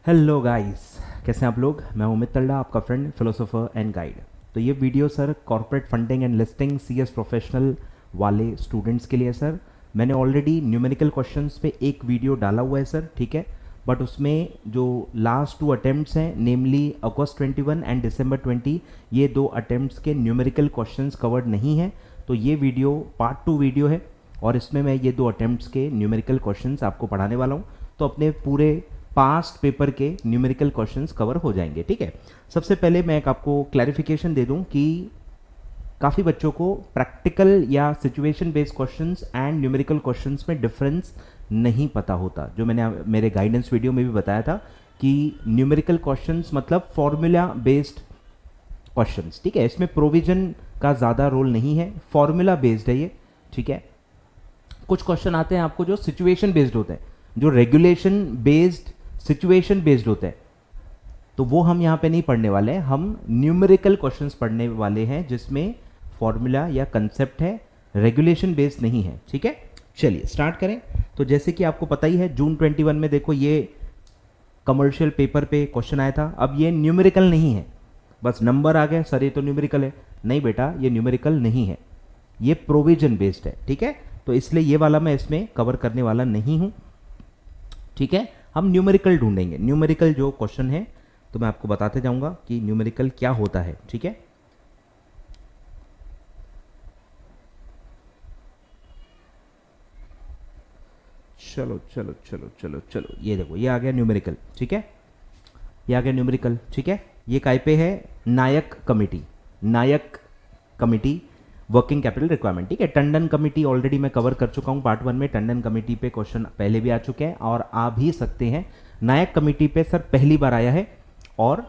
Hello guys, कैसे हैं आप लोग। मैं हूं अमित तल्ला, आपका फ्रेंड, फिलोसोफर एंड गाइड। तो ये video sir corporate funding and listing CS professional वाले स्टूडेंट्स के लिए सर। मैंने ऑलरेडी न्यूमेरिकल क्वेश्चंस पे एक वीडियो डाला हुआ है सर, ठीक है। बट उसमें जो लास्ट 2 अटेम्प्ट्स हैं, नेमली अगस्त 21 एंड दिसंबर 20, ये 2 अटेम्प्ट्स के न्यूमेरिकल क्वेश्चंस कवर्ड नहीं है। तो ये वीडियो पार्ट 2 वीडियो है और इसमें मैं ये 2 अटेम्प्ट्स के न्यूमेरिकल क्वेश्चंस आपको पढ़ाने वाला हूँ। तो अपने पूरे पास्ट पेपर के न्यूमेरिकल क्वेश्चंस कवर हो जाएंगे, ठीक है। सबसे पहले मैं एक आपको क्लैरिफिकेशन दे दूं कि काफ़ी बच्चों को प्रैक्टिकल या situation based questions and numerical questions में डिफरेंस नहीं पता होता। जो मैंने मेरे गाइडेंस वीडियो में भी बताया था कि न्यूमेरिकल क्वेश्चंस मतलब फॉर्मूला बेस्ड क्वेश्चंस, ठीक है। इसमें प्रोविजन का ज़्यादा रोल नहीं है, फॉर्मूला बेस्ड है ये, ठीक है। कुछ क्वेश्चन आते हैं आपको जो सिचुएशन बेस्ड होते हैं, जो रेगुलेशन बेस्ड सिचुएशन बेस्ड होते हैं, तो वो हम यहाँ पे नहीं पढ़ने वाले हैं। हम न्यूमेरिकल क्वेश्चंस पढ़ने वाले हैं जिसमें फॉर्मूला या कंसेप्ट है, रेगुलेशन बेस्ड नहीं है, ठीक है। चलिए स्टार्ट करें। तो जैसे कि आपको पता ही है, जून 21 में देखो ये कमर्शियल पेपर पे क्वेश्चन आया था। अब ये न्यूमेरिकल नहीं है, बस नंबर आ गए सर ये तो न्यूमेरिकल है। नहीं बेटा, ये न्यूमेरिकल नहीं है, ये प्रोविजन बेस्ड है, ठीक है। तो इसलिए ये वाला मैं इसमें कवर करने वाला नहीं हूं, ठीक है। हम न्यूमेरिकल ढूंढेंगे। न्यूमेरिकल जो क्वेश्चन है तो मैं आपको बताते जाऊंगा कि न्यूमेरिकल क्या होता है, ठीक है। चलो चलो चलो चलो चलो, ये देखो ये आ गया न्यूमेरिकल, ठीक है। ये आ गया न्यूमेरिकल, ठीक है। ये काय पे है, नायक कमेटी, नायक कमेटी वर्किंग कैपिटल रिक्वायरमेंट, ठीक है। टंडन कमेटी ऑलरेडी मैं कवर कर चुका हूं पार्ट 1 में। टंडन कमेटी पे क्वेश्चन पहले भी आ चुके हैं और आ भी सकते हैं। नायक कमेटी पे सर पहली बार आया है और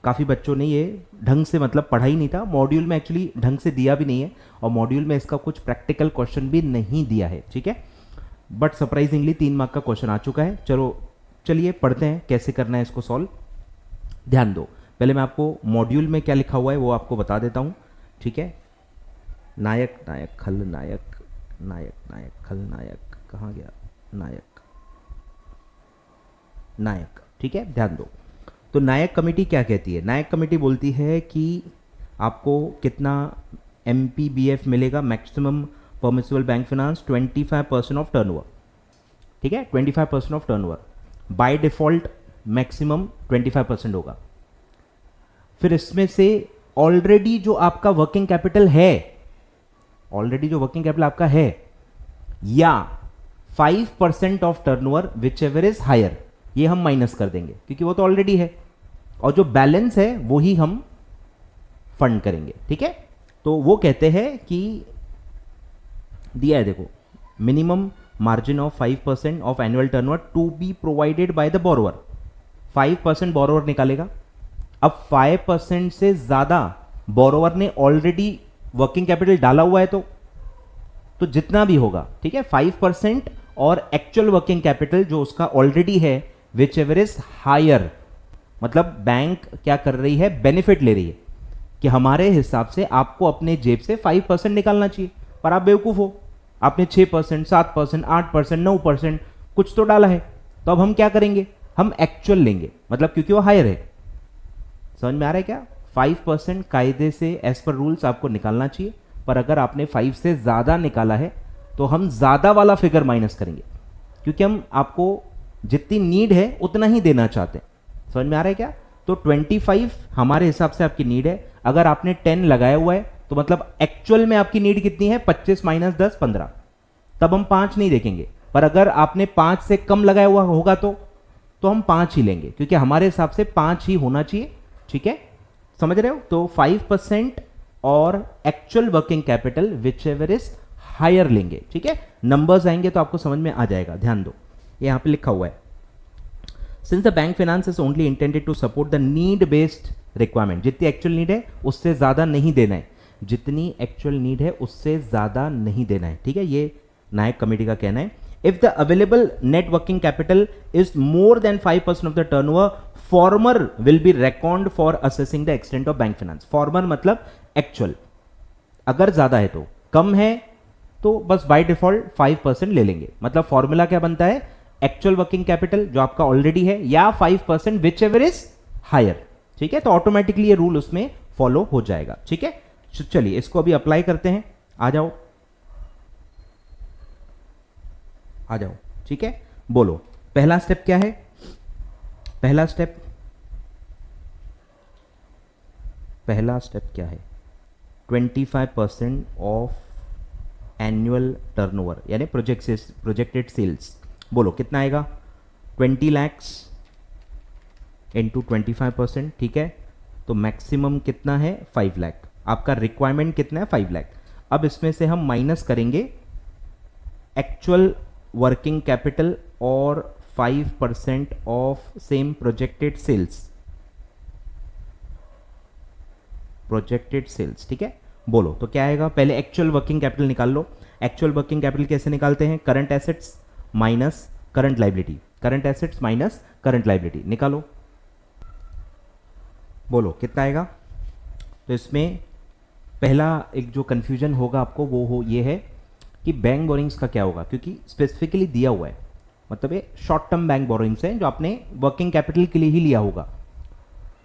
काफ़ी बच्चों ने ये ढंग से मतलब पढ़ा ही नहीं था। मॉड्यूल में एक्चुअली ढंग से दिया भी नहीं है और मॉड्यूल में इसका कुछ प्रैक्टिकल क्वेश्चन भी नहीं दिया है, ठीक है। बट सरप्राइजिंगली 3 मार्क का क्वेश्चन आ चुका है। चलिए पढ़ते हैं कैसे करना है इसको सॉल्व। ध्यान दो, पहले मैं आपको मॉड्यूल में क्या लिखा हुआ है वो आपको बता देता हूँ, ठीक है। नायक नायक खल नायक, नायक नायक खल नायक, कहाँ गया नायक, नायक, ठीक है। ध्यान दो, तो नायक कमेटी क्या कहती है। नायक कमेटी बोलती है कि आपको कितना MPBF मिलेगा, maximum permissible bank finance 25% of turnover, ठीक है। 25% of turnover by default maximum 25% होगा। फिर इसमें से ऑलरेडी जो आपका वर्किंग कैपिटल है, ऑलरेडी जो वर्किंग कैपिटल आपका है, या 5% of turnover whichever is higher, ये हम माइनस कर देंगे क्योंकि वो तो ऑलरेडी है, और जो बैलेंस है वो ही हम फंड करेंगे, ठीक है। तो वो कहते हैं कि दिया है देखो, minimum margin of 5% of annual turnover to be provided by the borrower. 5% borrower निकालेगा। अब 5% से ज्यादा बोरोवर ने ऑलरेडी वर्किंग कैपिटल डाला हुआ है तो जितना भी होगा, ठीक है, 5% और एक्चुअल वर्किंग कैपिटल जो उसका ऑलरेडी है विच एवर इज हायर, मतलब बैंक क्या कर रही है, बेनिफिट ले रही है कि हमारे हिसाब से आपको अपने जेब से 5% निकालना चाहिए, पर आप बेवकूफ हो, आपने 6%, 7%, 8%, 9% कुछ तो डाला है। तो अब हम क्या करेंगे, हम एक्चुअल लेंगे, मतलब क्योंकि वो हायर है। समझ में आ रहा है क्या। 5% कायदे से एज पर रूल्स आपको निकालना चाहिए, पर अगर आपने 5 से ज़्यादा निकाला है तो हम ज़्यादा वाला फिगर माइनस करेंगे, क्योंकि हम आपको जितनी नीड है उतना ही देना चाहते हैं। समझ में आ रहा है क्या। तो 25 हमारे हिसाब से आपकी नीड है। अगर आपने 10 लगाया हुआ है तो मतलब एक्चुअल में आपकी नीड कितनी है, 25 माइनस 10 15। तब हम 5 नहीं देखेंगे, पर अगर आपने 5 से कम लगाया हुआ होगा तो हम 5 ही लेंगे, क्योंकि हमारे हिसाब से 5 ही होना चाहिए, ठीक है। समझ रहे हो। तो 5% और actual working capital whichever is higher लेंगे, ठीक है। नंबर्स आएंगे तो आपको समझ में आ जाएगा। ध्यान दो, ये यहां पे लिखा हुआ है, since the bank finance is only intended to support the need based requirement, जितनी एक्चुअल नीड है उससे ज्यादा नहीं देना है, जितनी एक्चुअल नीड है उससे ज्यादा नहीं देना है, ठीक है। ये नायक कमेटी का कहना है। If the available net working capital is more than 5% of the turnover, farmer will be record for assessing the extent of bank finance. Farmer मतलब एक्चुअल, अगर ज्यादा है तो, कम है तो बस बाय डिफॉल्ट 5% ले लेंगे। मतलब फॉर्मूला क्या बनता है, एक्चुअल वर्किंग कैपिटल जो आपका ऑलरेडी है, या 5% विच एवर इज हायर। ठीक है, तो ऑटोमेटिकली ये रूल उसमें फॉलो हो जाएगा। ठीक है, चलिए इसको अभी अप्लाई करते हैं। आ जाओ आ जाओ। ठीक है, बोलो पहला स्टेप क्या है? पहला स्टेप क्या है? 25% ऑफ एनुअल टर्नओवर यानी प्रोजेक्टेड सेल्स। बोलो कितना आएगा? 20 लैक्स इंटू 25%। ठीक है, तो मैक्सिमम कितना है? 5 लाख। आपका रिक्वायरमेंट कितना है? 5 लाख। अब इसमें से हम माइनस करेंगे एक्चुअल वर्किंग कैपिटल और 5% ऑफ सेम प्रोजेक्टेड सेल्स। ठीक है, बोलो तो क्या आएगा? पहले एक्चुअल वर्किंग कैपिटल निकाल लो। एक्चुअल वर्किंग कैपिटल कैसे निकालते हैं? Current assets minus current liability. Current assets minus current liability निकालो। बोलो कितना आएगा? तो इसमें पहला एक जो कंफ्यूजन होगा आपको वो ये है कि बैंक बोरिंग्स का क्या होगा, क्योंकि स्पेसिफिकली दिया हुआ है, मतलब ये शॉर्ट टर्म बैंक बोरिंग्स है जो आपने वर्किंग कैपिटल के लिए ही लिया होगा।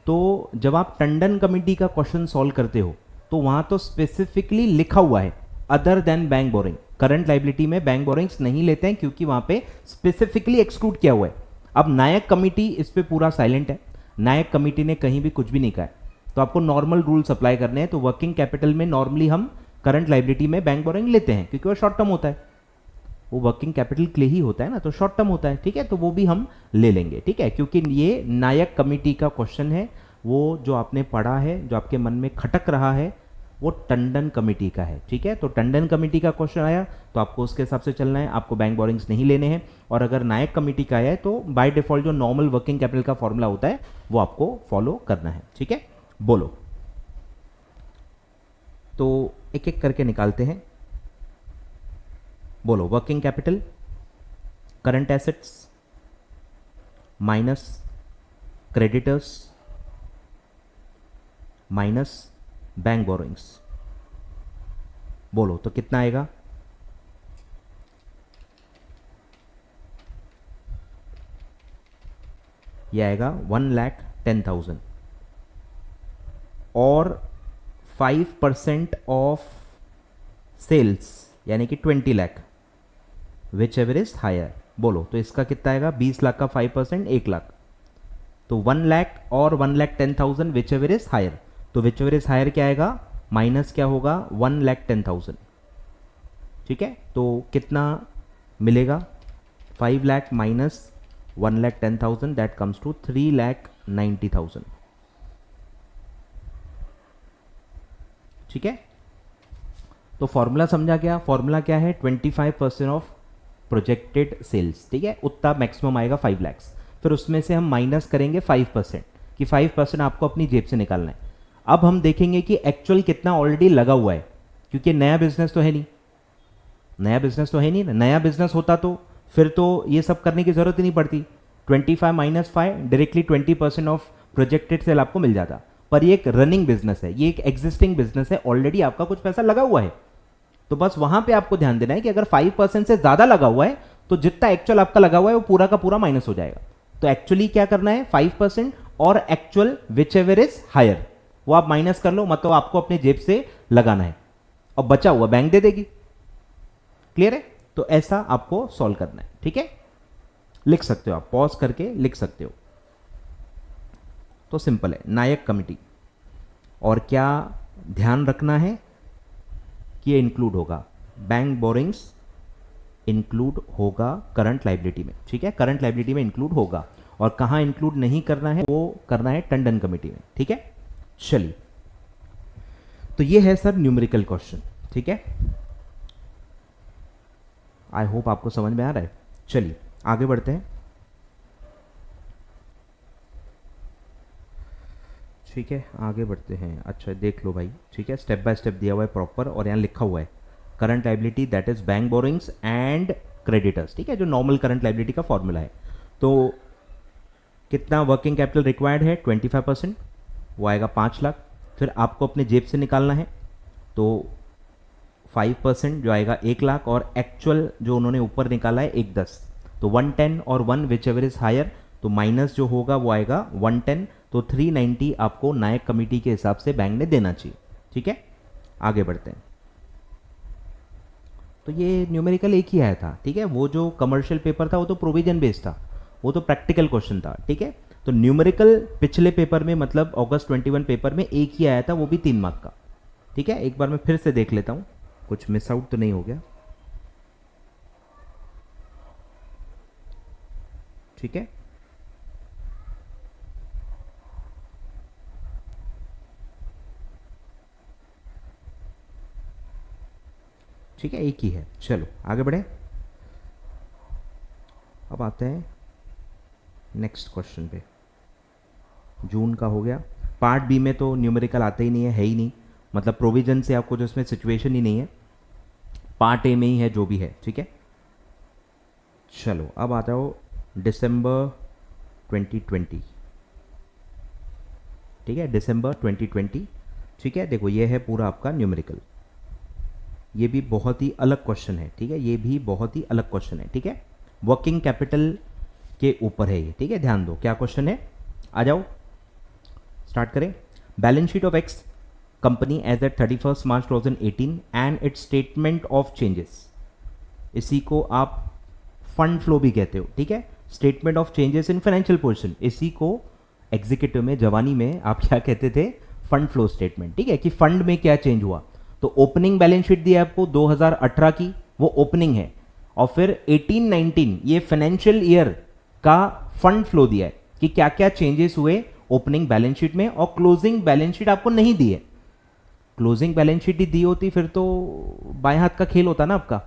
तो जब आप टंडन कमेटी का क्वेश्चन सॉल्व करते हो तो वहां तो स्पेसिफिकली लिखा हुआ है other than bank boring. Current liability में बैंक बोरिंग्स नहीं लेते हैं क्योंकि वहां पे स्पेसिफिकली एक्सक्लूड किया हुआ है। अब नायक कमेटी इस पे पूरा साइलेंट है, नायक कमेटी ने कहीं भी कुछ भी नहीं कहा है, तो आपको नॉर्मल रूल्स अप्लाई करने हैं। तो वर्किंग कैपिटल में नॉर्मली हम करंट लाइबिलिटी में बैंक बोरिंग लेते हैं क्योंकि वो शॉर्ट टर्म होता है, वो वर्किंग कैपिटल के लिए ही होता है ना, तो शॉर्ट टर्म होता है। ठीक है, तो वो भी हम ले लेंगे। ठीक है, क्योंकि ये नायक कमेटी का क्वेश्चन है, वो जो आपने पढ़ा है, जो आपके मन में खटक रहा है, वो टंडन कमेटी का है। ठीक है, तो टंडन कमेटी का क्वेश्चन आया तो आपको उसके हिसाब से चलना है, आपको बैंक बोरिंग्स नहीं लेने हैं। और अगर नायक कमेटी का आया है तो बाय डिफॉल्ट जो नॉर्मल वर्किंग कैपिटल का फॉर्मूला होता है वो आपको फॉलो करना है। ठीक है, बोलो तो एक एक करके निकालते हैं। बोलो working capital, current assets minus creditors minus bank borrowings. बोलो तो कितना आएगा? यह आएगा 1,10,000 और 5% ऑफ सेल्स यानी कि 20 lakh whichever is higher. बोलो तो इसका कितना आएगा? 20 लाख का 5% 1 लाख, तो 1 लाख और 1,10,000 विच एवर इज हायर। तो विच एवर इज हायर क्या आएगा? माइनस क्या होगा? 1,10,000। ठीक है, तो कितना मिलेगा? 5 lakh minus 1,10,000 that comes to 3,90,000। ठीक है, तो फॉर्मूला समझा क्या? फॉर्मूला क्या है? 25% ऑफ प्रोजेक्टेड सेल्स। ठीक है, उतना मैक्सिमम आएगा 5 लाख। फिर उसमें से हम माइनस करेंगे 5% कि 5% आपको अपनी जेब से निकालना है। अब हम देखेंगे कि एक्चुअल कितना ऑलरेडी लगा हुआ है, क्योंकि नया बिजनेस तो है नहीं, नया बिजनेस तो है नहीं ना। नया बिजनेस होता तो फिर तो ये सब करने की जरूरत ही नहीं पड़ती। 25 माइनस 5 डायरेक्टली 20% ऑफ प्रोजेक्टेड सेल आपको मिल जाता। पर ये एक रनिंग बिजनेस है, ये एक एग्जिस्टिंग बिजनेस है, ऑलरेडी आपका कुछ पैसा लगा हुआ है। तो बस वहां पे आपको ध्यान देना है कि अगर 5% से ज्यादा लगा हुआ है तो जितना एक्चुअल आपका लगा हुआ है वो पूरा का पूरा माइनस हो जाएगा। तो एक्चुअली क्या करना है? 5% और actual whichever is higher वो आप माइनस कर लो, मतलब आपको अपने जेब से लगाना है और बचा हुआ बैंक दे देगी। क्लियर है? तो ऐसा आपको सॉल्व करना है। ठीक है, लिख सकते हो आप, पॉज करके लिख सकते हो। तो सिंपल है, नायक कमेटी। और क्या ध्यान रखना है कि ये इंक्लूड होगा, बैंक बोरिंग्स इंक्लूड होगा करंट लाइबिलिटी में। ठीक है, करंट लाइबिलिटी में इंक्लूड होगा। और कहां इंक्लूड नहीं करना है वो करना है टंडन कमेटी में। ठीक है, चलिए तो ये है सर न्यूमेरिकल क्वेश्चन। ठीक है, आई होप आपको समझ में आ रहा है। चलिए आगे बढ़ते हैं। ठीक है, आगे बढ़ते हैं। अच्छा देख लो भाई, ठीक है, स्टेप बाय स्टेप दिया हुआ है प्रॉपर, और यहाँ लिखा हुआ है current liability that is bank borings and creditors. ठीक है, जो नॉर्मल करंट लाइबिलिटी का फॉर्मूला है। तो कितना वर्किंग कैपिटल रिक्वायर्ड है? 25%, वो आएगा 5 लाख। फिर आपको अपने जेब से निकालना है, तो 5% जो आएगा 1 लाख, और एक्चुअल जो उन्होंने ऊपर निकाला है 1,10, तो 110 और 1 विच एवर इज हायर, तो माइनस जो होगा वो आएगा 110, तो 390 आपको नायक कमेटी के हिसाब से बैंक ने देना चाहिए। ठीक है, आगे बढ़ते हैं। तो ये न्यूमेरिकल एक ही आया था। ठीक है, वो जो कमर्शियल पेपर था वो तो प्रोविजन बेस्ड था, वो तो प्रैक्टिकल क्वेश्चन था। ठीक है, तो न्यूमेरिकल पिछले पेपर में मतलब अगस्त 21 पेपर में एक ही आया था, वो भी 3 मार्क का। ठीक है, एक बार मैं फिर से देख लेता हूँ, कुछ मिस आउट तो नहीं हो गया। ठीक है, ठीक है, एक ही है। चलो आगे बढ़े, अब आते हैं नेक्स्ट क्वेश्चन पे। जून का हो गया। पार्ट बी में तो न्यूमेरिकल आता ही नहीं है ही नहीं, मतलब प्रोविजन से आपको जो इसमें सिचुएशन ही नहीं है। पार्ट ए में ही है जो भी है। ठीक है, चलो अब आ जाओ दिसंबर 2020। ठीक है, दिसंबर 2020। ठीक है, देखो ये है पूरा आपका न्यूमेरिकल। ये भी बहुत ही अलग क्वेश्चन है। ठीक है, ये भी बहुत ही अलग क्वेश्चन है। ठीक है, वर्किंग कैपिटल के ऊपर है ये। ठीक है, ध्यान दो क्या क्वेश्चन है, आ जाओ स्टार्ट करें। Balance sheet of X company as at 31 March 2018 and its statement of changes, इसी को आप फंड फ्लो भी कहते हो। ठीक है, statement of changes in financial position, इसी को एग्जीक्यूटिव में जवानी में आप क्या कहते थे, फंड फ्लो स्टेटमेंट। ठीक है, कि फंड में क्या चेंज हुआ। तो ओपनिंग बैलेंस शीट दी है आपको 2018 की, वो ओपनिंग है, और फिर 18-19 ये फाइनेंशियल ईयर का फंड फ्लो दिया है कि क्या क्या चेंजेस हुए ओपनिंग बैलेंस शीट में, और क्लोजिंग बैलेंस शीट आपको नहीं दी है। क्लोजिंग बैलेंस शीट ही दी होती फिर तो बाएं हाथ का खेल होता ना आपका।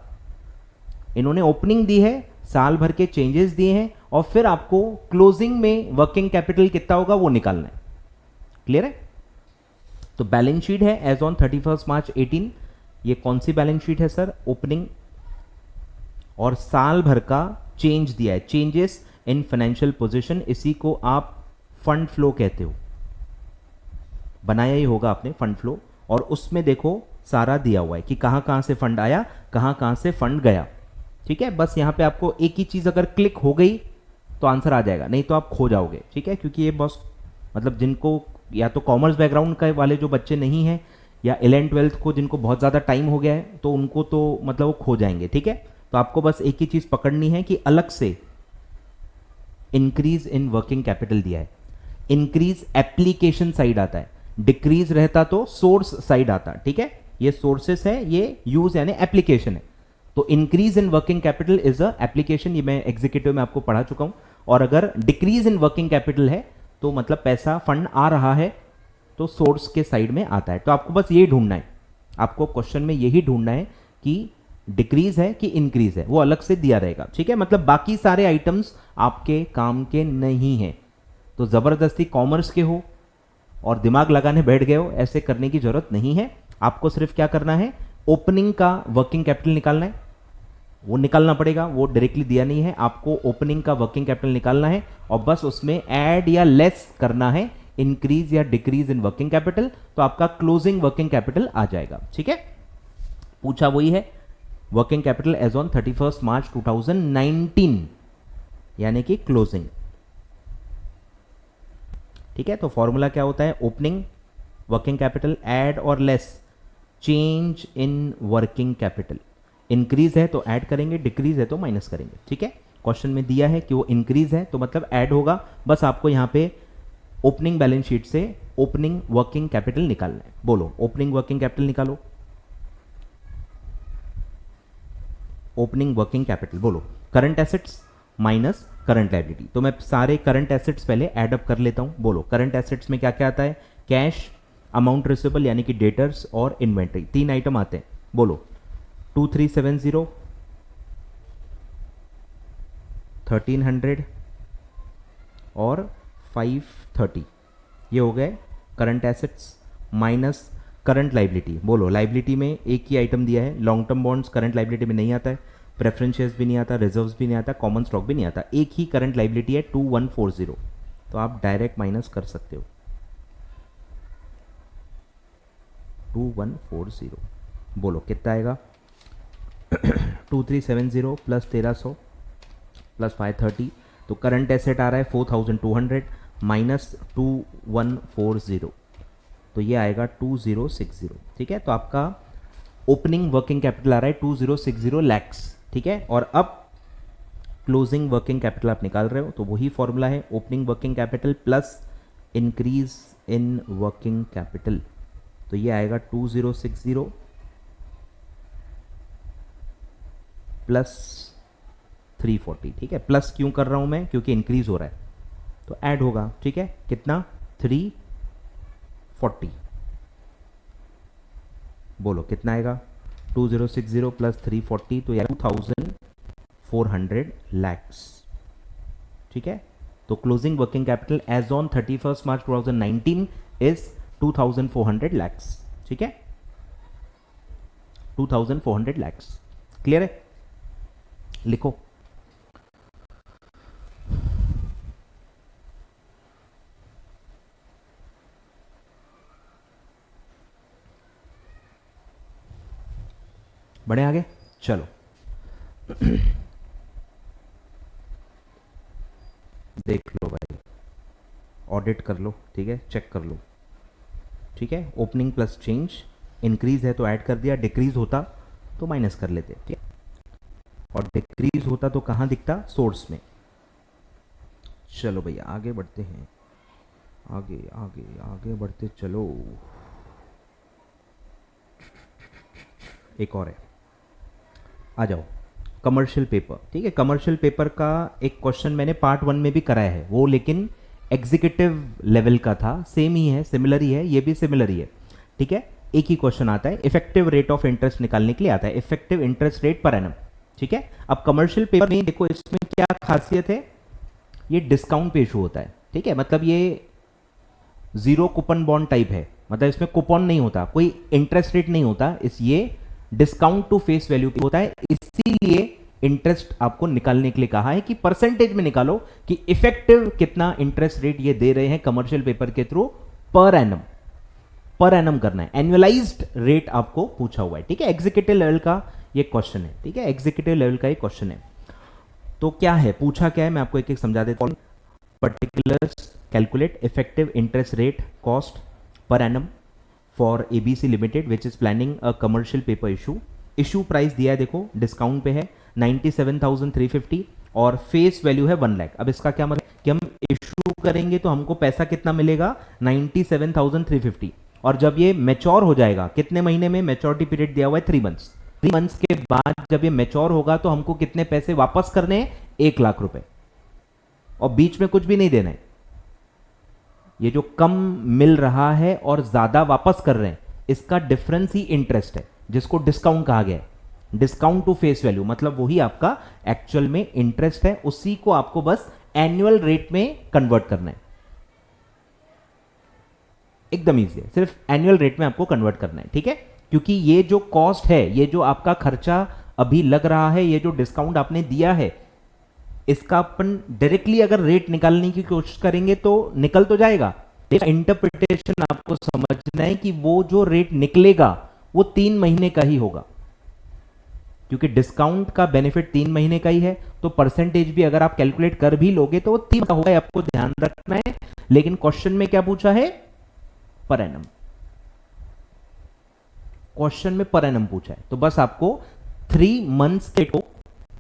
इन्होंने ओपनिंग दी है, साल भर के चेंजेस दिए हैं, और फिर आपको क्लोजिंग में वर्किंग कैपिटल कितना होगा वो निकालना है। क्लियर है, तो बैलेंस शीट है एज ऑन 31 मार्च 18। ये कौन सी बैलेंस शीट है सर, ओपनिंग, और साल भर का चेंज दिया है, चेंजेस इन फाइनेंशियल पोजीशन, इसी को आप फंड फ्लो कहते हो। बनाया ही होगा आपने फंड फ्लो, और उसमें देखो सारा दिया हुआ है कि कहां कहां से फंड आया, कहां कहां से फंड गया। ठीक है, बस यहां पे आपको एक ही चीज अगर क्लिक हो गई तो आंसर आ जाएगा, नहीं तो आप खो जाओगे। ठीक है, क्योंकि ये बस मतलब जिनको या तो कॉमर्स बैकग्राउंड के वाले जो बच्चे नहीं हैं, या 11th-12th को जिनको बहुत ज़्यादा टाइम हो गया है, तो उनको तो मतलब वो खो जाएंगे। ठीक है, तो आपको बस एक ही चीज़ पकड़नी है कि अलग से इंक्रीज इन वर्किंग कैपिटल दिया है। इंक्रीज एप्लीकेशन साइड आता है, डिक्रीज रहता तो सोर्स साइड आता। ठीक है, ये सोर्सेस है, ये यूज यानी एप्लीकेशन है। तो increase in working capital is a application, ये मैं एग्जीक्यूटिव में आपको पढ़ा चुका हूं। और अगर डिक्रीज इन वर्किंग कैपिटल है तो मतलब पैसा फंड आ रहा है तो सोर्स के साइड में आता है। तो आपको बस ये ढूंढना है, आपको क्वेश्चन में यही ढूंढना है कि डिक्रीज है कि इंक्रीज है, वो अलग से दिया रहेगा। ठीक है, मतलब बाकी सारे आइटम्स आपके काम के नहीं है। तो जबरदस्ती कॉमर्स के हो और दिमाग लगाने बैठ गए हो, ऐसे करने की जरूरत नहीं है। आपको सिर्फ क्या करना है, ओपनिंग का वर्किंग कैपिटल निकालना है, वो निकालना पड़ेगा, वो डायरेक्टली दिया नहीं है। आपको ओपनिंग का वर्किंग कैपिटल निकालना है और बस उसमें ऐड या लेस करना है, इंक्रीज या डिक्रीज इन वर्किंग कैपिटल, तो आपका क्लोजिंग वर्किंग कैपिटल आ जाएगा। ठीक है, पूछा वही है, working capital as on 31 March 2019 यानी कि क्लोजिंग। ठीक है, तो फॉर्मूला क्या होता है, ओपनिंग वर्किंग कैपिटल ऐड और less change in working capital. Increase है तो ऐड करेंगे, डिक्रीज है तो माइनस करेंगे। ठीक है, क्वेश्चन में दिया है कि वो इंक्रीज है तो मतलब ऐड होगा, बस आपको यहां पे ओपनिंग बैलेंस शीट से ओपनिंग वर्किंग कैपिटल निकालना है। बोलो ओपनिंग वर्किंग कैपिटल निकालो, ओपनिंग वर्किंग कैपिटल बोलो, current assets minus current liability. तो मैं सारे करंट एसेट्स पहले ऐड अप कर लेता हूं। बोलो करंट एसेट्स में क्या क्या आता है, कैश, अमाउंट रिसिवेबल यानी कि डेटर्स और इन्वेंट्री, 3 आइटम आते हैं। बोलो 2370, 1300 और 530, ये हो गए current assets minus current liability. बोलो लाइबिलिटी में एक ही आइटम दिया है, long term bonds current liability में नहीं आता है, प्रेफरेंस शेयर्स भी नहीं आता, रिजर्व्स भी नहीं आता, कॉमन स्टॉक भी नहीं आता, एक ही करंट लाइबिलिटी है 2140। तो आप डायरेक्ट माइनस कर सकते हो 2140। बोलो कितना आएगा 2370 प्लस 1300 प्लस 530, तो करंट एसेट आ रहा है 4200 माइनस 2140, तो ये आएगा 2060। ठीक है, तो आपका ओपनिंग वर्किंग कैपिटल आ रहा है 2060 लैक्स। ठीक है, और अब क्लोजिंग वर्किंग कैपिटल आप निकाल रहे हो, तो वही फॉर्मूला है opening working capital plus increase in working capital, तो ये आएगा 2060 प्लस 340। ठीक है, प्लस क्यों कर रहा हूं मैं, क्योंकि इंक्रीज हो रहा है तो ऐड होगा। ठीक है, कितना 340, बोलो कितना आएगा 2060 प्लस 340, तो यार 2400 लैक्स। ठीक है, तो closing working capital as on 31 March 2019 is 2400 lakhs. ठीक है, 2400 लैक्स। क्लियर है, लिखो। बढ़े आगे, चलो देख लो भाई, ऑडिट कर लो। ठीक है, चेक कर लो। ठीक है, ओपनिंग प्लस चेंज, इंक्रीज है तो ऐड कर दिया, डिक्रीज होता तो माइनस कर लेते। ठीक है, और डिक्रीज होता तो कहाँ दिखता, सोर्स में। चलो भैया आगे बढ़ते हैं, आगे आगे आगे बढ़ते चलो। एक और है, आ जाओ, कमर्शियल पेपर। ठीक है, कमर्शियल पेपर का एक क्वेश्चन मैंने पार्ट 1 में भी कराया है, वो लेकिन एग्जीक्यूटिव लेवल का था, सेम ही है, सिमिलर ही है, ये भी सिमिलर ही है। ठीक है, एक ही क्वेश्चन आता है, इफेक्टिव रेट ऑफ इंटरेस्ट निकालने के लिए आता है, effective interest rate per annum. ठीक है, अब कमर्शियल पेपर में देखो इसमें क्या खासियत है, ये डिस्काउंट पे इशू होता है। ठीक है, मतलब ये जीरो कूपन बॉन्ड टाइप है, मतलब इसमें कूपन नहीं होता, कोई इंटरेस्ट रेट नहीं होता, इस ये डिस्काउंट टू फेस वैल्यू होता है। इसीलिए इंटरेस्ट आपको निकालने के लिए कहा है कि परसेंटेज में निकालो कि इफेक्टिव कितना इंटरेस्ट रेट ये दे रहे हैं कमर्शियल पेपर के through per annum. Per annum करना है, एनुअलाइज्ड रेट आपको पूछा हुआ है। ठीक है, एग्जीक्यूटिव लेवल का ये क्वेश्चन है। ठीक है, एग्जीक्यूटिव लेवल का ये क्वेश्चन है। तो क्या है, पूछा क्या है, मैं आपको एक एक समझा देता हूं। Particulars calculate effective interest rate cost per annum for ABC limited which is planning a commercial paper issue. Issue price दिया है, देखो डिस्काउंट पे है 97,350 और फेस वैल्यू है 1 लाख। अब इसका क्या मतलब कि हम इशू करेंगे तो हमको पैसा कितना मिलेगा 97,350, और जब ये मैच्योर हो जाएगा, कितने महीने में, मैच्योरिटी पीरियड दिया हुआ है 3 मंथ्स। 3 मंथ्स के बाद जब ये मैच्योर होगा तो हमको कितने पैसे वापस करने हैं, 1 लाख रुपए, और बीच में कुछ भी नहीं देना है। ये जो कम मिल रहा है और ज्यादा वापस कर रहे हैं, इसका डिफरेंस ही इंटरेस्ट है, जिसको डिस्काउंट कहा गया है। डिस्काउंट टू फेस वैल्यू मतलब वही आपका एक्चुअल में इंटरेस्ट है, उसी को आपको बस एनुअल रेट में कन्वर्ट करना है। एकदम इजी है, सिर्फ एनुअल रेट में आपको कन्वर्ट करना है। ठीक है, क्योंकि ये जो कॉस्ट है, ये जो आपका खर्चा अभी लग रहा है, ये जो डिस्काउंट आपने दिया है, इसका अपन डायरेक्टली अगर रेट निकालने की कोशिश करेंगे तो निकल तो जाएगा। इंटरप्रिटेशन आपको समझना है कि वो जो रेट निकलेगा वो 3 महीने का ही होगा, क्योंकि डिस्काउंट का बेनिफिट 3 महीने का ही है। तो परसेंटेज भी अगर आप कैलकुलेट कर भी लोगे तो वो 3 का होगा, आपको ध्यान रखना है। लेकिन क्वेश्चन में क्या पूछा है, पर एनम। क्वेश्चन में पर एनम पूछा है, तो बस आपको 3 मंथ्स के को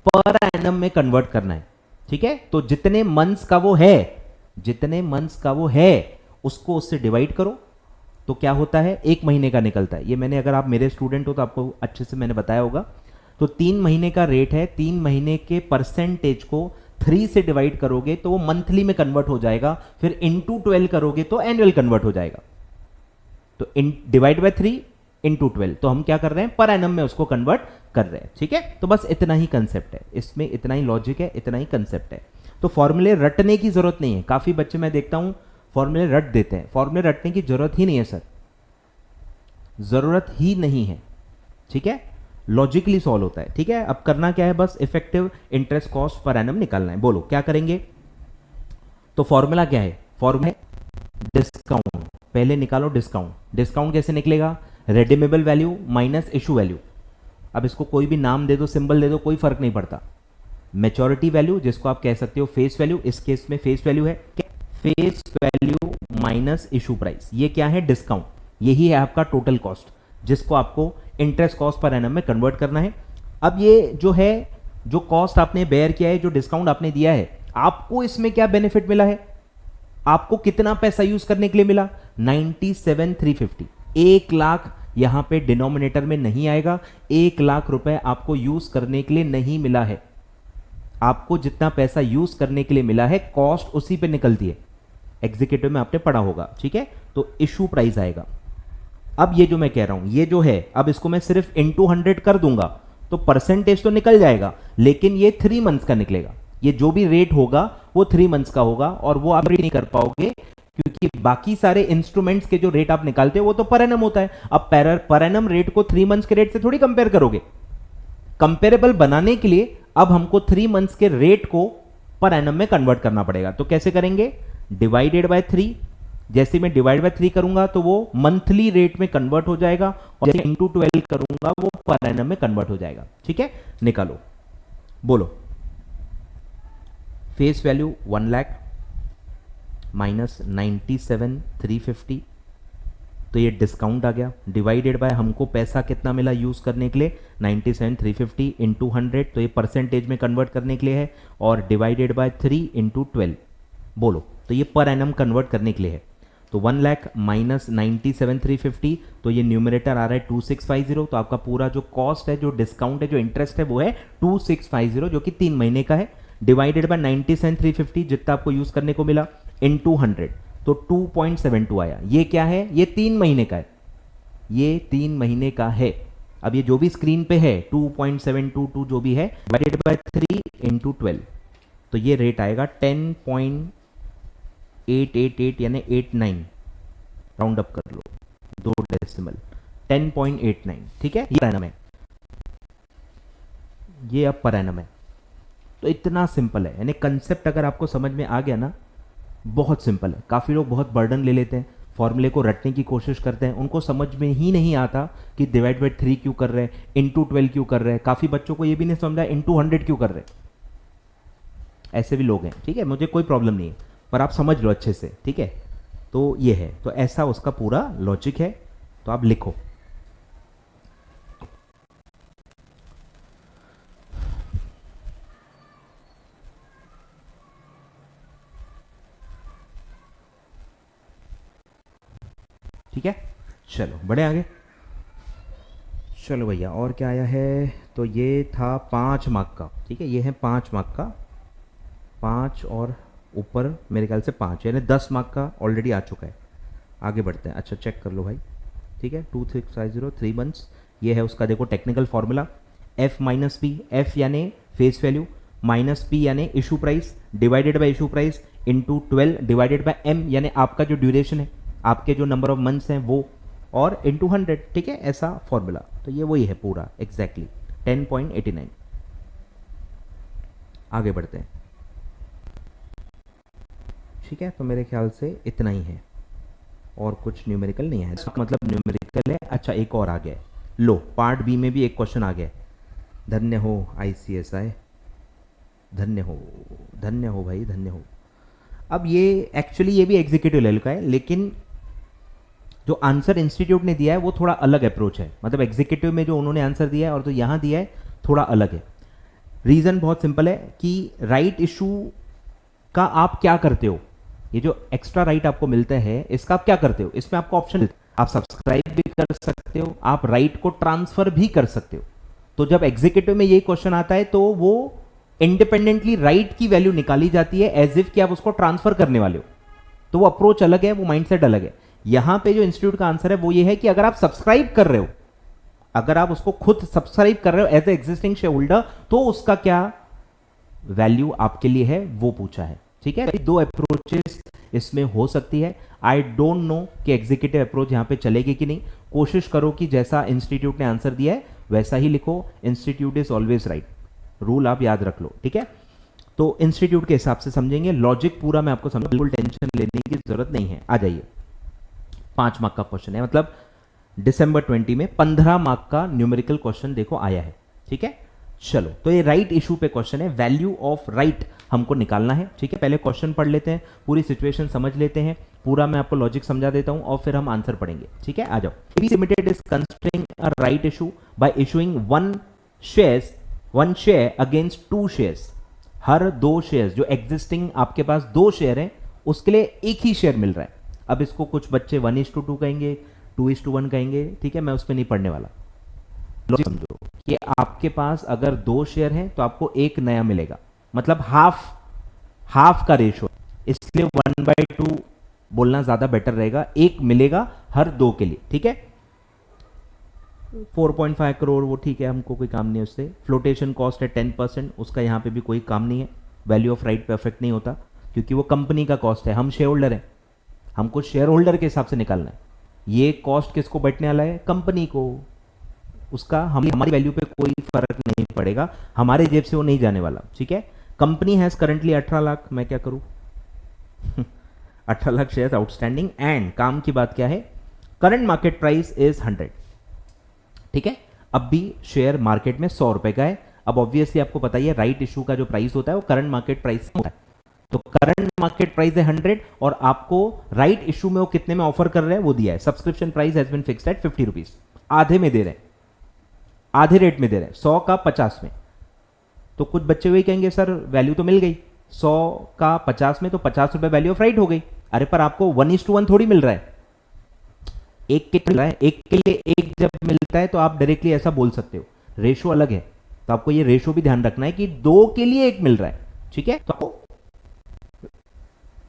पर एनम में कन्वर्ट करना है। ठीक है, तो जितने मंथ्स का वो है, जितने मंथ्स का वो है उसको उससे डिवाइड करो, तो क्या होता है, 1 महीने का निकलता है। ये मैंने, अगर आप मेरे स्टूडेंट हो तो आपको अच्छे से मैंने बताया होगा। तो 3 महीने का रेट है, 3 महीने के परसेंटेज को 3 से डिवाइड करोगे तो वो मंथली में कन्वर्ट हो जाएगा, फिर इंटू 12 करोगे तो एनुअल कन्वर्ट हो जाएगा। तो डिवाइड बाय 3 इंटू 12, तो हम क्या कर रहे हैं, पर एनम में उसको कन्वर्ट कर रहे हैं। ठीक है, तो बस इतना ही कंसेप्ट है इसमें, इतना ही लॉजिक है, इतना ही कंसेप्ट है। तो फॉर्मूले रटने की जरूरत नहीं है। काफी बच्चे मैं देखता हूं फॉर्मूले रट देते हैं, फॉर्मूले रटने की जरूरत ही नहीं है सर, जरूरत ही नहीं है। ठीक है, लॉजिकली सॉल्व होता है। ठीक है, अब करना क्या है, बस effective interest cost per annum निकालना है। बोलो क्या करेंगे, तो फॉर्मूला क्या है, फॉर्मूला है डिस्काउंट। पहले निकालो डिस्काउंट। डिस्काउंट कैसे निकलेगा, redeemable value minus issue value. अब इसको कोई भी नाम दे दो, सिंबल दे दो, कोई फर्क नहीं पड़ता। मैच्योरिटी वैल्यू जिसको आप कह सकते हो फेस वैल्यू, इस केस में फेस वैल्यू है, face value minus issue price, ये क्या है, डिस्काउंट, यही है आपका टोटल कॉस्ट जिसको आपको इंटरेस्ट कॉस्ट पर एनम में कन्वर्ट करना है। अब ये जो है, जो कॉस्ट आपने बेयर किया है, जो डिस्काउंट आपने दिया है, आपको इसमें क्या बेनिफिट मिला है, आपको कितना पैसा यूज करने के लिए मिला, 97,350, 1 लाख यहां पे डिनोमिनेटर में नहीं आएगा, 1 लाख रुपए आपको यूज करने के लिए नहीं मिला है। आपको जितना पैसा यूज करने के लिए मिला है कॉस्ट उसी पे निकलती है, एग्जीक्यूटिव में आपने पढ़ा होगा, ठीक है। तो इशू प्राइस आएगा। अब ये जो मैं कह रहा हूं, ये जो है, अब इसको मैं सिर्फ इनटू 100 कर दूंगा तो परसेंटेज तो निकल जाएगा, लेकिन ये 3 मंथ्स का निकलेगा। ये जो भी रेट होगा वो 3 मंथ्स का होगा, और वो आप नहीं कर पाओगे क्योंकि बाकी सारे इंस्ट्रूमेंट्स के जो रेट आप निकालते हो वो तो पर एनम होता है। अब पर एनम रेट को 3 मंथ्स के रेट से थोड़ी कंपेयर करोगे। कंपेरेबल बनाने के लिए अब हमको 3 मंथ्स के रेट को पर एनम में कन्वर्ट करना पड़ेगा। तो कैसे करेंगे, डिवाइडेड बाय 3, जैसे मैं डिवाइड बाय 3 करूंगा तो वो मंथली रेट में कन्वर्ट हो जाएगा, और जैसे इंटू 12 करूंगा वो पर एनम में कन्वर्ट हो जाएगा, ठीक है। निकालो, बोलो, फेस वैल्यू 1 लाख माइनस 97,350, तो ये डिस्काउंट आ गया, डिवाइडेड बाय हमको पैसा कितना मिला यूज करने के लिए, 97,350 इंटू 100, तो ये परसेंटेज में कन्वर्ट करने के लिए है, और डिवाइडेड बाय 3 इंटू 12, बोलो, तो ये पर एनम कन्वर्ट करने के लिए है। तो 1 लाख माइनस 97,350, तो ये न्यूमरेटर आ रहा है 2650, तो आपका पूरा जो कॉस्ट है, जो डिस्काउंट है, जो इंटरेस्ट है, वो है 2650, जो कि 3 महीने का है, डिवाइडेड बाय 97,350 जितना आपको यूज करने को मिला, इंटू 100, तो 2.72 आया। ये क्या है, ये 3 महीने का है, ये 3 महीने का है। अब ये जो भी स्क्रीन पे है 2.722 जो भी है, डिवाइडेड बाय 3 इंटू 12, तो ये रेट आएगा 10.888 यानी 89, राउंड अप कर लो 2 डेसिमल, 10.89, ठीक है। ये पर एनम है, ये अब पर एनम है। तो इतना सिंपल है, यानी कंसेप्ट अगर आपको समझ में आ गया ना, बहुत सिंपल है। काफ़ी लोग बहुत बर्डन ले लेते हैं, फॉर्मूले को रटने की कोशिश करते हैं, उनको समझ में ही नहीं आता कि डिवाइड बाय 3 क्यों कर रहे हैं, इंटू 12 क्यों कर रहे हैं। काफ़ी बच्चों को ये भी नहीं समझा इंटू 100 क्यों कर रहे हैं, ऐसे भी लोग हैं, ठीक है। मुझे कोई प्रॉब्लम नहीं है, पर आप समझ लो अच्छे से, ठीक है। तो ये है, तो ऐसा उसका पूरा लॉजिक है, तो आप लिखो। ठीक है, चलो बड़े आगे। चलो भैया, और क्या आया है, तो ये था 5 मार्क का, ठीक है। ये है 5 मार्क का, 5 और ऊपर मेरे ख्याल से 5, यानी 10 मार्क का ऑलरेडी आ चुका है। आगे बढ़ते हैं, अच्छा चेक कर लो भाई, ठीक है। 2650 3 मंथ्स, ये है उसका, देखो technical formula, F minus P, F यानी फेस वैल्यू, माइनस पी यानी issue price, divided by issue price into 12, divided by M यानी आपका जो ड्यूरेशन है, आपके जो नंबर ऑफ मंथ्स हैं वो, और इंटू 100, ठीक है, ऐसा फॉर्मूला। तो ये वही है पूरा एग्जैक्टली 10.89। आगे बढ़ते हैं, ठीक है। तो मेरे ख्याल से इतना ही है, और कुछ न्यूमेरिकल नहीं है, इसका मतलब न्यूमेरिकल है। अच्छा एक और आ गया है, लो पार्ट बी में भी एक क्वेश्चन आ गया है। धन्य हो ICSI, धन्य हो भाई, धन्य हो। अब ये एक्चुअली ये भी एग्जीक्यूटिव लेवल का है, लेकिन जो आंसर इंस्टीट्यूट ने दिया है वो थोड़ा अलग अप्रोच है। मतलब एग्जीक्यूटिव में जो उन्होंने आंसर दिया है और जो यहाँ दिया है थोड़ा अलग है। रीज़न बहुत सिंपल है कि राइट इशू का आप क्या करते हो, ये जो एक्स्ट्रा राइट आपको मिलता है इसका आप क्या करते हो, इसमें आपको ऑप्शन, आप सब्सक्राइब भी कर सकते हो, आप राइट को ट्रांसफर भी कर सकते हो। तो जब एग्जीक्यूटिव में ये क्वेश्चन आता है तो वो इंडिपेंडेंटली राइट की वैल्यू निकाली जाती है एज इफ कि आप उसको ट्रांसफर करने वाले हो। तो वो अप्रोच अलग है, वो माइंडसेट अलग है। यहां पे जो इंस्टीट्यूट का आंसर है वो ये है कि अगर आप सब्सक्राइब कर रहे हो, अगर आप उसको खुद सब्सक्राइब कर रहे हो as a existing share holder, तो उसका क्या वैल्यू आपके लिए है वो पूछा है। ठीक है, 2 अप्रोचेस इसमें हो सकती है। आई डोंट नो कि एग्जीक्यूटिव अप्रोच यहां पे चलेगी कि नहीं। कोशिश करो कि जैसा इंस्टीट्यूट ने आंसर दिया है वैसा ही लिखो। Institute is always right, rule आप याद रख लो। ठीक है, तो इंस्टीट्यूट के हिसाब से समझेंगे, लॉजिक पूरा मैं आपको समझ, बिल्कुल टेंशन लेने की जरूरत नहीं है। आ जाइए, 5 मार्क का क्वेश्चन है, मतलब दिसंबर 20 में 15 मार्क का न्यूमेरिकल क्वेश्चन देखो आया है। ठीक है, चलो, तो ये राइट इशू पे क्वेश्चन है, वैल्यू ऑफ राइट हमको निकालना है। ठीक है, पहले क्वेश्चन पढ़ लेते हैं, पूरी सिचुएशन समझ लेते हैं, पूरा मैं आपको लॉजिक समझा देता हूं और फिर हम आंसर पढ़ेंगे। ठीक है, आ जाओ। ABC limited is constraining a right issue by issuing one share against two shares. हर दो शेयर्स, जो एग्जिस्टिंग आपके पास दो शेयर हैं, उसके लिए एक ही शेयर मिल रहा है। अब इसको कुछ बच्चे 1:2 कहेंगे, 2:1 कहेंगे। ठीक है, मैं उस पर नहीं पढ़ने वाला। लॉजिक समझो कि आपके पास अगर दो शेयर हैं तो आपको एक नया मिलेगा, मतलब हाफ का रेशो, इसलिए 1/2 बोलना ज्यादा बेटर रहेगा। एक मिलेगा हर दो के लिए। ठीक है, 4.5 करोड़ वो ठीक है, हमको कोई काम नहीं है उससे। फ्लोटेशन कॉस्ट है 10%, उसका यहाँ पे भी कोई काम नहीं है। वैल्यू ऑफ राइट पे अफेक्ट नहीं होता क्योंकि वो कंपनी का कॉस्ट है, हम शेयर होल्डर हैं, हमको शेयर होल्डर के हिसाब से निकालना है। ये कॉस्ट किसको बैठने वाला है? कंपनी को। उसका हमारी वैल्यू पे कोई फर्क नहीं पड़ेगा, हमारे जेब से वो नहीं जाने वाला। ठीक है, कंपनी हैज करंटली 18 लाख, मैं क्या करूं 18 लाख शेयर आउटस्टैंडिंग। एंड काम की बात क्या है? Current market price is 100। ठीक है, अब भी शेयर मार्केट में 100 रुपए का है। अब ऑब्वियसली आपको पता ही है, राइट इशू का जो प्राइस होता है वो करंट मार्केट प्राइस होता है। तो करंट मार्केट प्राइस है 100 और आपको राइट इशू में वो कितने में ऑफर कर रहे हैं वो दिया है। Subscription price has been fixed at 50 rupees. आधे में दे रहे हैं, आधे रेट में दे रहे हैं, 100 का 50 में। तो कुछ बच्चे वही कहेंगे सर वैल्यू तो मिल गई, 100 का 50 में, तो 50 रुपए वैल्यू ऑफ राइट हो गई। अरे पर आपको 1:1 थोड़ी मिल रहा है, एक के मिल रहा है, एक के लिए एक जब मिलता है तो आप डायरेक्टली ऐसा बोल सकते हो, रेशो अलग है। तो आपको ये रेशो भी ध्यान रखना है कि दो के लिए एक मिल रहा है। ठीक है, तो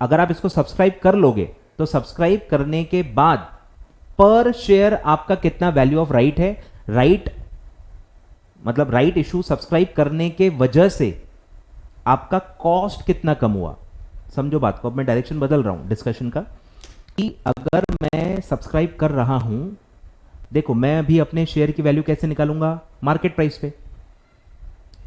अगर आप इसको सब्सक्राइब कर लोगे तो सब्सक्राइब करने के बाद पर शेयर आपका कितना वैल्यू ऑफ राइट है, राइट मतलब राइट इशू सब्सक्राइब करने के वजह से आपका कॉस्ट कितना कम हुआ। समझो बात को, अब मैं डायरेक्शन बदल रहा हूं डिस्कशन का, कि अगर मैं सब्सक्राइब कर रहा हूं, देखो मैं अभी अपने शेयर की वैल्यू कैसे निकालूंगा? मार्केट प्राइस पे,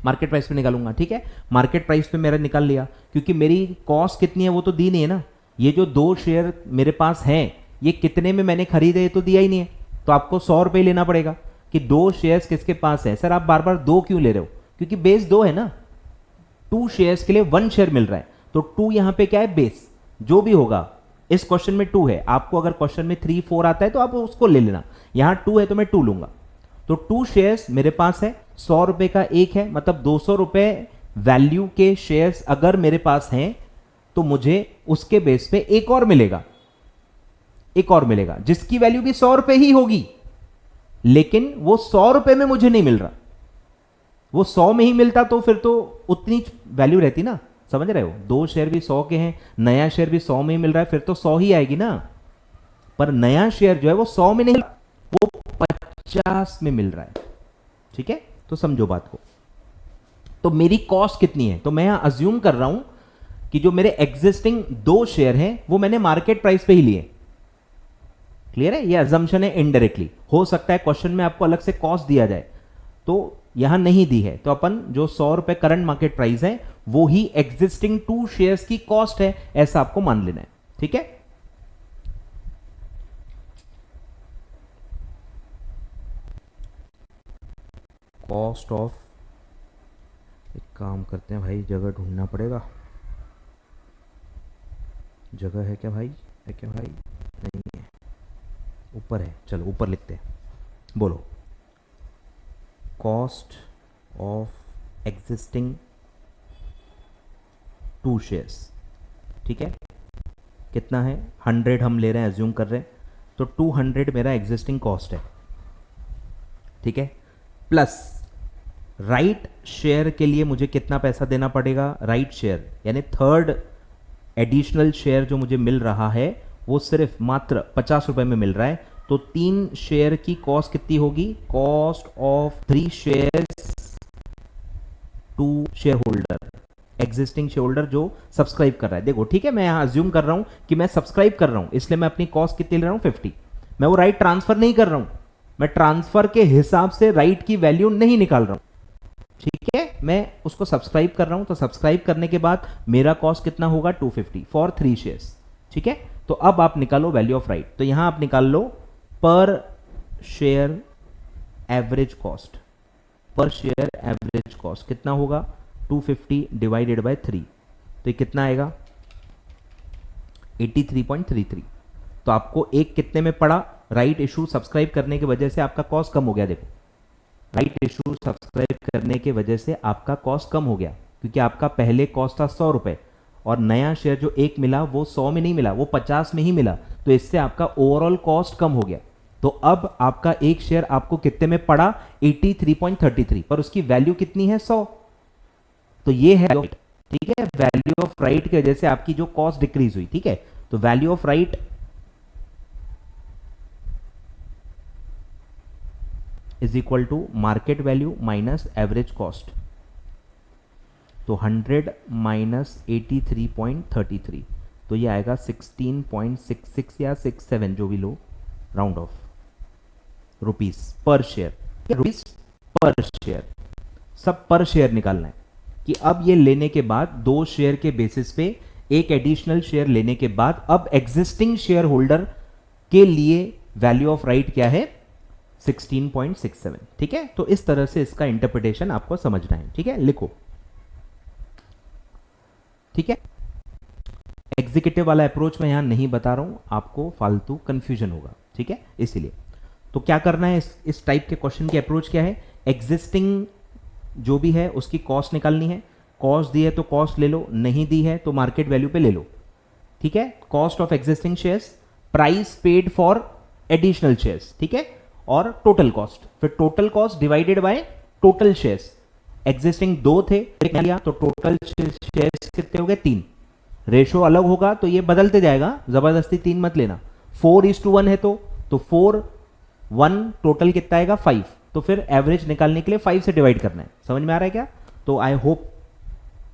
मार्केट प्राइस पे निकालूंगा। ठीक है, मार्केट प्राइस पे मेरा निकाल लिया, क्योंकि मेरी कॉस्ट कितनी है वो तो दी नहीं है ना। ये जो दो शेयर मेरे पास हैं, ये कितने में मैंने खरीदे ये तो दिया ही नहीं है, तो आपको 100 रुपए लेना पड़ेगा कि दो शेयर्स किसके पास है। सर आप बार बार दो क्यों ले रहे हो? क्योंकि बेस दो है ना, 2 शेयर्स के लिए 1 शेयर मिल रहा है, तो 2 यहां पे क्या है? बेस। जो भी होगा इस क्वेश्चन में 2 है, आपको अगर क्वेश्चन में 3 4 आता है तो आप उसको ले लेना, यहां 2 है तो मैं 2 लूंगा। तो 2 शेयर्स मेरे पास है, 100 रुपए का एक है, मतलब 200 रुपए वैल्यू के शेयर्स अगर मेरे पास हैं तो मुझे उसके बेस पे एक और मिलेगा, एक और मिलेगा जिसकी वैल्यू भी 100 रुपए ही होगी, लेकिन वो 100 रुपए में मुझे नहीं मिल रहा। वो 100 में ही मिलता तो फिर तो उतनी वैल्यू रहती ना, समझ रहे हो? दो शेयर भी 100 के हैं, नया शेयर भी 100 में ही मिल रहा है, फिर तो 100 ही आएगी ना। पर नया शेयर जो है वो 100 में नहीं, वो 50 में मिल रहा है। ठीक है, तो समझो बात को। तो मेरी कॉस्ट कितनी है? तो मैं यहां अज्यूम कर रहा हूं कि जो मेरे एग्जिस्टिंग 2 शेयर हैं वो मैंने मार्केट प्राइस पे ही लिए। क्लियर है? ये अजम्पशन है इनडायरेक्टली। हो सकता है क्वेश्चन में आपको अलग से कॉस्ट दिया जाए, तो यहां नहीं दी है, तो अपन जो 100 रुपए करंट मार्केट प्राइस है वो ही एग्जिस्टिंग 2 शेयर्स की कॉस्ट है, ऐसा आपको मान लेना है। ठीक है, कॉस्ट ऑफ, एक काम करते हैं भाई, जगह ढूंढना पड़ेगा। जगह है क्या भाई? है क्या भाई? नहीं है, ऊपर है, चलो ऊपर लिखते हैं। बोलो, कॉस्ट ऑफ एग्जिस्टिंग 2 शेयर्स। ठीक है, कितना है? 100 हम ले रहे हैं, एज्यूम कर रहे हैं, तो 200 मेरा एग्जिस्टिंग कॉस्ट है। ठीक है, प्लस राइट शेयर के लिए मुझे कितना पैसा देना पड़ेगा? राइट शेयर यानी थर्ड एडिशनल शेयर जो मुझे मिल रहा है वो सिर्फ मात्र 50 रुपए में मिल रहा है, तो 3 शेयर की कॉस्ट कितनी होगी? Cost of 3 shares to share holder, existing share holder जो सब्सक्राइब कर रहा है। देखो ठीक है, मैं यहां अज्यूम कर रहा हूं कि मैं सब्सक्राइब कर रहा हूं, इसलिए मैं अपनी कॉस्ट कितनी ले रहा हूं? 50। मैं वो राइट ट्रांसफर नहीं कर रहा हूं, मैं ट्रांसफर के हिसाब से राइट की वैल्यू नहीं निकाल रहा हूं। ठीक है, मैं उसको सब्सक्राइब कर रहा हूं, तो सब्सक्राइब करने के बाद मेरा कॉस्ट कितना होगा? 250 फॉर 3 शेयर्स। ठीक है, तो अब आप निकालो वैल्यू ऑफ राइट। तो यहां आप निकाल लो पर शेयर एवरेज कॉस्ट। पर शेयर एवरेज कॉस्ट कितना होगा, 250 डिवाइडेड बाय 3, तो ये कितना आएगा 83.33। तो आपको एक कितने में पड़ा, राइट इशू सब्सक्राइब करने की वजह से आपका कॉस्ट कम हो गया। देखो राइट इशू सब्सक्राइब करने की वजह से आपका कॉस्ट कम हो गया, क्योंकि आपका पहले कॉस्ट था 100 रुपए और नया शेयर जो एक मिला वो 100 में नहीं मिला, वो 50 में ही मिला, तो इससे आपका ओवरऑल कॉस्ट कम हो गया। तो अब आपका एक शेयर आपको कितने में पड़ा, 83.33, पर उसकी वैल्यू कितनी है 100। तो ये है, ठीक है, वैल्यू ऑफ राइट की वजह से आपकी जो कॉस्ट डिक्रीज हुई। ठीक है, तो value of right is equal to market value minus average cost. तो 100 माइनस 83.33, तो ये आएगा 16.66 या 67 जो भी लो, राउंड ऑफ, रुपीस पर शेयर, रुपीस पर शेयर, सब पर शेयर निकालना है कि अब ये लेने के बाद 2 शेयर के बेसिस पे एक एडिशनल शेयर लेने के बाद अब एग्जिस्टिंग शेयर होल्डर के लिए वैल्यू ऑफ राइट क्या है, 16.67। ठीक है, तो इस तरह से इसका इंटरप्रिटेशन आपको समझना है। ठीक है, लिखो। ठीक है, एग्जीक्यूटिव वाला अप्रोच मैं यहां नहीं बता रहा हूं, आपको फालतू कंफ्यूजन होगा। ठीक है, इसीलिए तो क्या करना है, इस टाइप के क्वेश्चन की अप्रोच क्या है, एग्जिस्टिंग जो भी है उसकी कॉस्ट निकालनी है। कॉस्ट दी है तो कॉस्ट ले लो, नहीं दी है तो मार्केट वैल्यू पे ले लो। ठीक है, cost of existing shares, price paid for additional shares, ठीक है, और टोटल कॉस्ट, फिर total cost divided by total shares. Existing 2 थे, एक लिया तो टोटल शेयर्स कितने हो गए 3। रेशो अलग होगा तो ये बदलते जाएगा, जबरदस्ती 3 मत लेना। 4:1 है तो 4 1 टोटल कितना आएगा 5, तो फिर एवरेज निकालने के लिए 5 से डिवाइड करना है। समझ में आ रहा है क्या? तो आई होप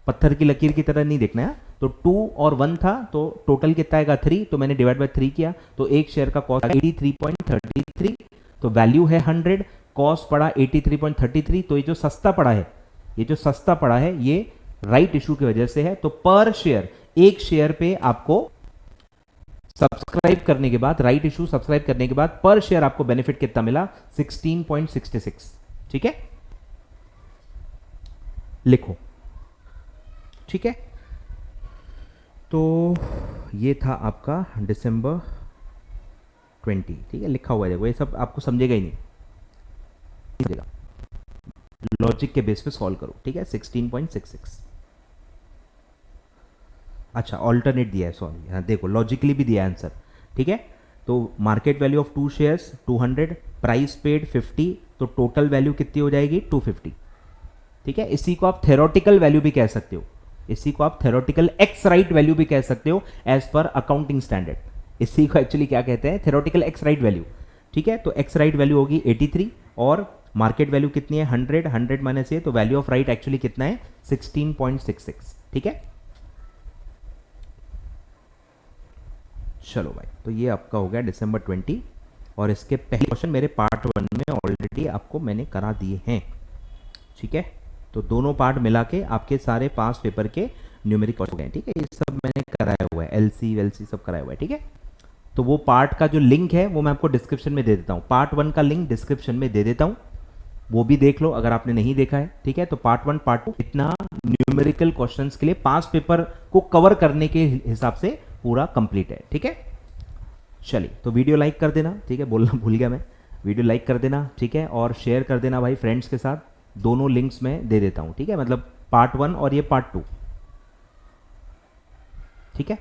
पत्थर की लकीर की तरह नहीं देखना है। तो 2 और 1 था तो टोटल कितना आएगा 3, तो मैंने डिवाइड बाय 3 किया, तो एक शेयर का कॉस्ट 83.33, तो वैल्यू है 100, कॉस्ट पड़ा 83.33। तो ये जो सस्ता पड़ा है, ये जो सस्ता पड़ा है ये राइट इशू की वजह से है। तो पर शेयर, एक शेयर पे आपको सब्सक्राइब करने के बाद, राइट इशू सब्सक्राइब करने के बाद पर शेयर आपको बेनिफिट कितना मिला, 16.66। ठीक है, लिखो। ठीक है, तो ये था आपका दिसंबर 20। ठीक है, लिखा हुआ है, देखो ये सब आपको समझेगा ही नहीं, लॉजिक के बेस पे सॉल्व करो। ठीक है, 16.66। अच्छा, ऑल्टरनेट दिया है, सॉरी, हाँ देखो लॉजिकली भी दिया है आंसर। ठीक है, तो market value of 2 shares 200, price paid 50, तो टोटल वैल्यू कितनी हो जाएगी 250। ठीक है, इसी को आप थेरोटिकल वैल्यू भी कह सकते हो, इसी को आप थेरोटिकल एक्स राइट वैल्यू भी कह सकते हो एज पर अकाउंटिंग स्टैंडर्ड। इसी को एक्चुअली क्या कहते हैं, थेरोटिकल एक्स राइट वैल्यू। ठीक है, तो एक्स राइट वैल्यू होगी 83 और मार्केट वैल्यू कितनी है 100, 100 माइनस ये, तो वैल्यू ऑफ राइट एक्चुअली कितना है 16.66। ठीक है, चलो भाई, तो ये आपका हो गया दिसंबर 20, और इसके पहले क्वेश्चन मेरे पार्ट 1 में ऑलरेडी आपको मैंने करा दिए हैं। ठीक है, तो दोनों पार्ट मिला के आपके सारे पास पेपर के न्यूमेरिक हो गए। ठीक है, ये सब मैंने कराया हुआ है, एलसी वेलसी सब कराया हुआ है। ठीक है, तो वो पार्ट का जो लिंक है वो मैं आपको डिस्क्रिप्शन में दे देता हूँ, पार्ट 1 का लिंक डिस्क्रिप्शन में दे देता हूँ, वो भी देख लो अगर आपने नहीं देखा है। ठीक है, तो पार्ट 1 पार्ट 2 इतना न्यूमेरिकल क्वेश्चंस के लिए पास पेपर को कवर करने के हिसाब से पूरा कंप्लीट है। ठीक है, चलिए, तो वीडियो लाइक कर देना। ठीक है, बोलना भूल गया मैं, वीडियो लाइक कर देना। ठीक है, और शेयर कर देना भाई फ्रेंड्स के साथ, दोनों लिंक्स में दे देता हूं। ठीक है, मतलब पार्ट 1 और ये पार्ट 2। ठीक है।